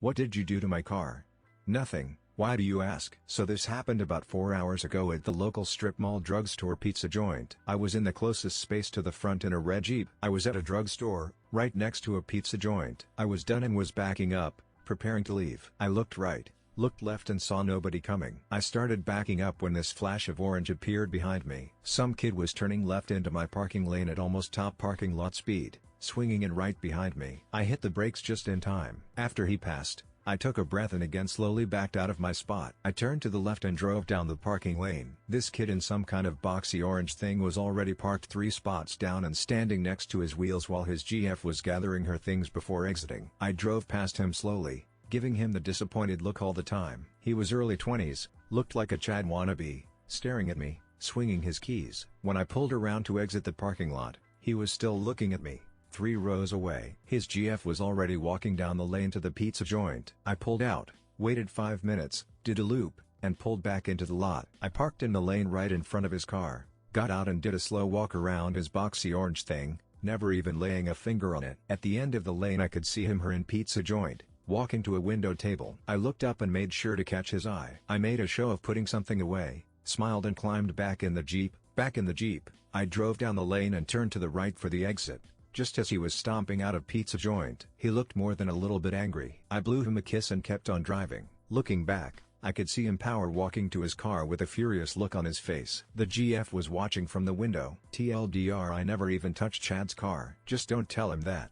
What did you do to my car? Nothing, why do you ask? So this happened about 4 hours ago at the local strip mall drugstore pizza joint. I was in the closest space to the front in a red Jeep. I was at a drugstore, right next to a pizza joint. I was done and was backing up, preparing to leave. I looked right, looked left and saw nobody coming. I started backing up when this flash of orange appeared behind me. Some kid was turning left into my parking lane at almost top parking lot speed, swinging in right behind me. I hit the brakes just in time. After he passed, I took a breath and again slowly backed out of my spot. I turned to the left and drove down the parking lane. This kid in some kind of boxy orange thing was already parked 3 spots down and standing next to his wheels while his GF was gathering her things before exiting. I drove past him slowly, giving him the disappointed look all the time. He was early 20s, looked like a Chad wannabe, staring at me, swinging his keys. When I pulled around to exit the parking lot, he was still looking at me. 3 rows away. His GF was already walking down the lane to the pizza joint. I pulled out, waited 5 minutes, did a loop, and pulled back into the lot. I parked in the lane right in front of his car, got out and did a slow walk around his boxy orange thing, never even laying a finger on it. At the end of the lane I could see him in pizza joint, walking to a window table. I looked up and made sure to catch his eye. I made a show of putting something away, smiled and climbed back in the Jeep. I drove down the lane and turned to the right for the exit. Just as he was stomping out of pizza joint, he looked more than a little bit angry. I blew him a kiss and kept on driving. Looking back, I could see him power walking to his car with a furious look on his face. The GF was watching from the window. TLDR, I never even touched Chad's car. Just don't tell him that.